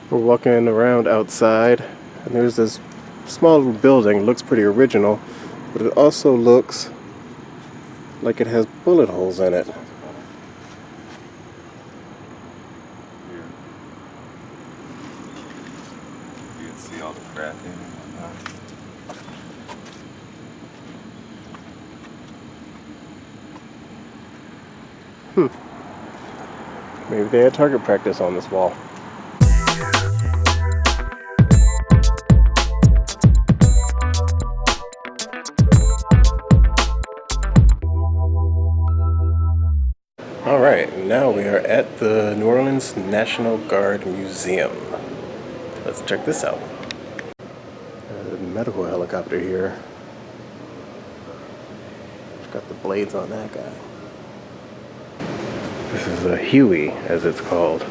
We're walking around outside, and there's this small little building. Looks pretty original, but it also looks like it has bullet holes in it. Here. You can see all the cracking and whatnot. Maybe they had target practice on this wall. Alright, now we are at the New Orleans National Guard Museum. Let's check this out. A medical helicopter here. It's got the blades on that guy. This is a Huey, as it's called.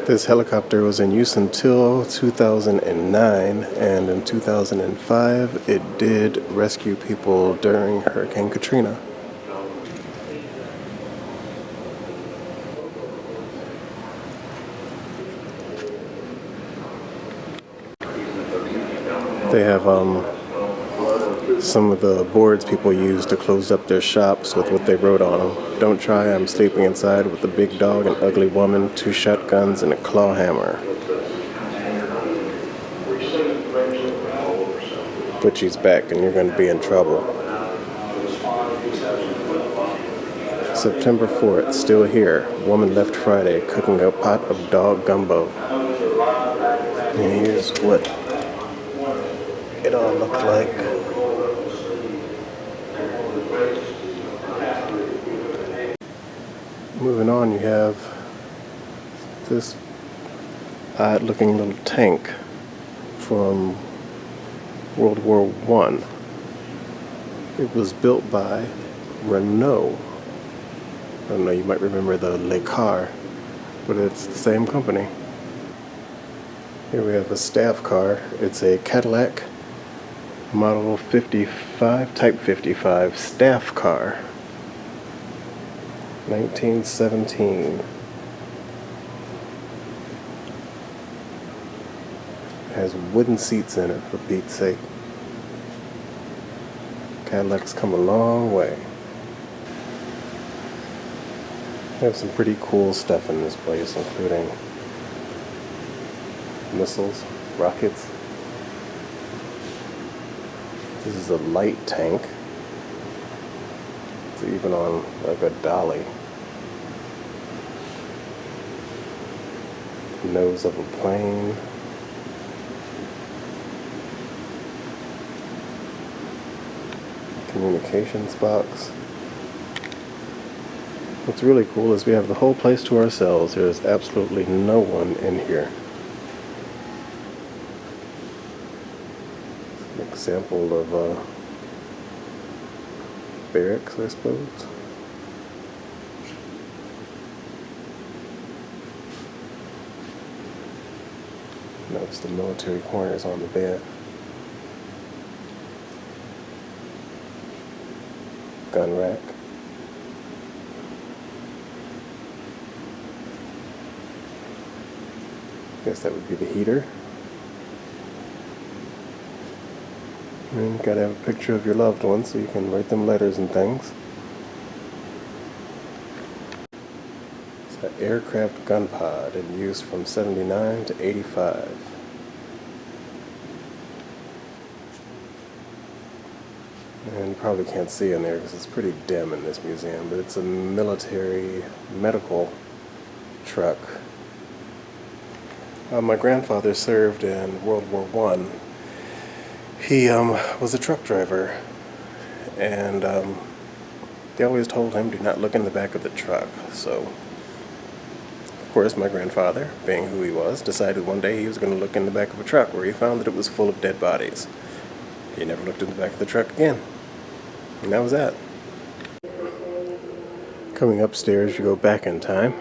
This helicopter was in use until 2009, and in 2005 it did rescue people during Hurricane Katrina. They have some of the boards people use to close up their shops with what they wrote on them. Don't try, I'm sleeping inside with a big dog, an ugly woman, 2 shotguns, and a claw hammer. But she's back and you're going to be in trouble. September 4th, still here. Woman left Friday cooking a pot of dog gumbo. And here's what it all looked like. Moving on, you have this odd looking little tank from World War I. It was built by Renault. I don't know, you might remember the Le Car, but it's the same company. Here we have a staff car. It's a Cadillac Model 55, Type 55 staff car. 1917. It has wooden seats in it, for Pete's sake. Cadillacs come a long way. They have some pretty cool stuff in this place, including missiles, rockets. This is a light tank. It's even on like a dolly. Nose of a plane. Communications box. What's really cool is we have the whole place to ourselves. There's absolutely no one in here. An example of barracks, I suppose. Notice the military corners on the bed. Gun rack. Guess that would be the heater. And gotta have a picture of your loved ones so you can write them letters and things. It's an aircraft gun pod in use from 79 to 85. And you probably can't see in there because it's pretty dim in this museum, but it's a military medical truck. My grandfather served in World War I. He was a truck driver, and they always told him, do not look in the back of the truck. So, of course, my grandfather, being who he was, decided one day he was going to look in the back of a truck, where he found that it was full of dead bodies. He never looked in the back of the truck again. And that was that. Coming upstairs, you go back in time.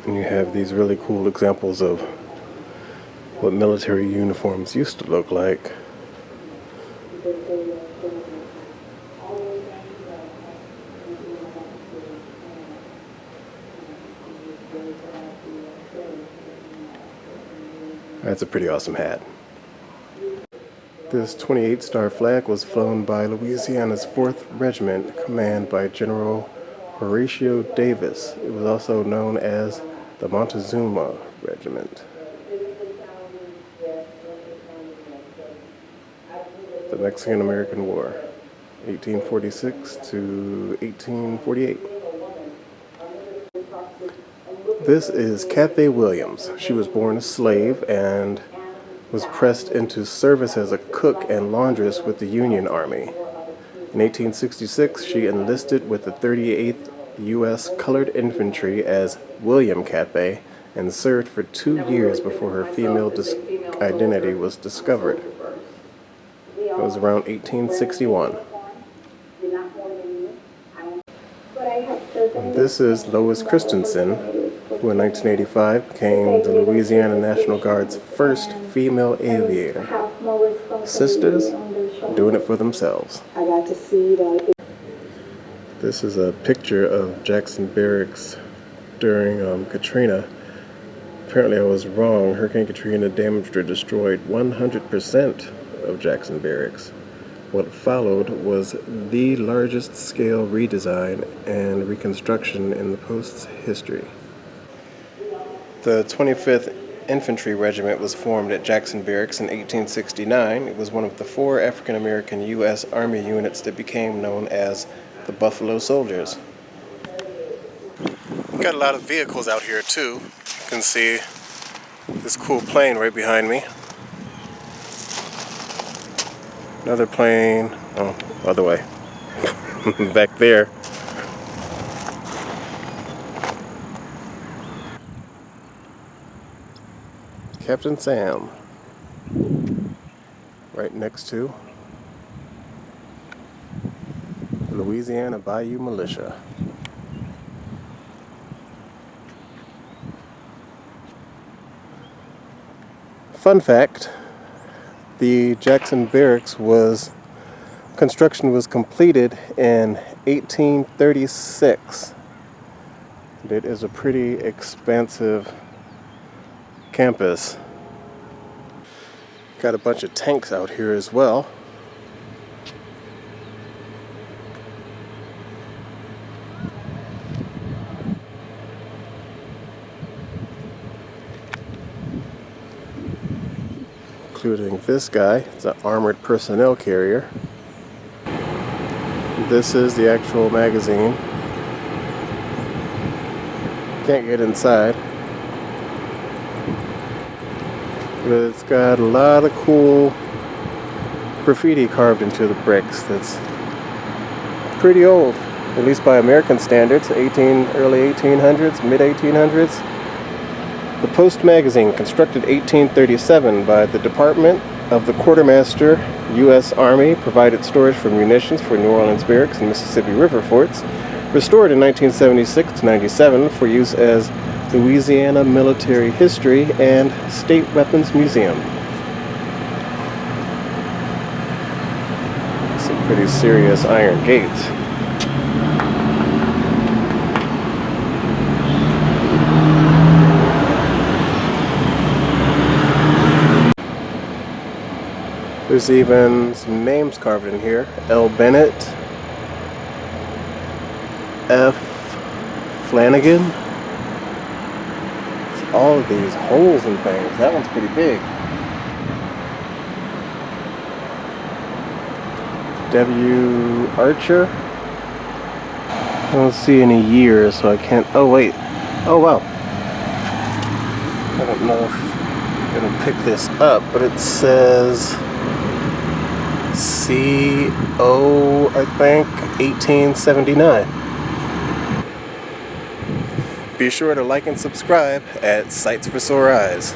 And you have these really cool examples of what military uniforms used to look like. That's a pretty awesome hat. This 28-star flag was flown by Louisiana's 4th Regiment, commanded by General Horatio Davis. It was also known as the Montezuma Regiment. The Mexican-American War, 1846 to 1848. This is Cathay Williams. She was born a slave and was pressed into service as a cook and laundress with the Union Army. In 1866, she enlisted with the 38th U.S. Colored Infantry as William Cathay and served for 2 years before her female identity was discovered. It was around 1861. This is Lois Christensen, who in 1985 became the Louisiana National Guard's first female aviator. Sisters doing it for themselves. This is a picture of Jackson Barracks during Katrina. Apparently I was wrong. Hurricane Katrina damaged or destroyed 100% of Jackson Barracks. What followed was the largest scale redesign and reconstruction in the post's history. The 25th Infantry Regiment was formed at Jackson Barracks in 1869. It was one of the 4 African-American U.S. Army units that became known as the Buffalo Soldiers. Got a lot of vehicles out here too. You can see this cool plane right behind me. Another plane, oh, other way, back there. Captain Sam, right next to Louisiana Bayou Militia. Fun fact, the Jackson Barracks construction was completed in 1836. It is a pretty expansive campus. Got a bunch of tanks out here as well. Including this guy. It's an armored personnel carrier. This is the actual magazine. Can't get inside. But it's got a lot of cool graffiti carved into the bricks that's pretty old, at least by American standards, early 1800s, mid 1800s. The Post magazine, constructed 1837 by the Department of the Quartermaster, U.S. Army, provided storage for munitions for New Orleans barracks and Mississippi River forts. Restored in 1976-97 for use as Louisiana Military History and State Weapons Museum. Some pretty serious iron gates. There's even some names carved in here. L. Bennett, F. Flanagan. It's all of these holes and things. That one's pretty big. W. Archer. I don't see any years, so I can't. Oh, wait. Oh, wow. I don't know if I'm going to pick this up, but it says CO, I think, 1879. Be sure to like and subscribe at Sights for Sore Eyes.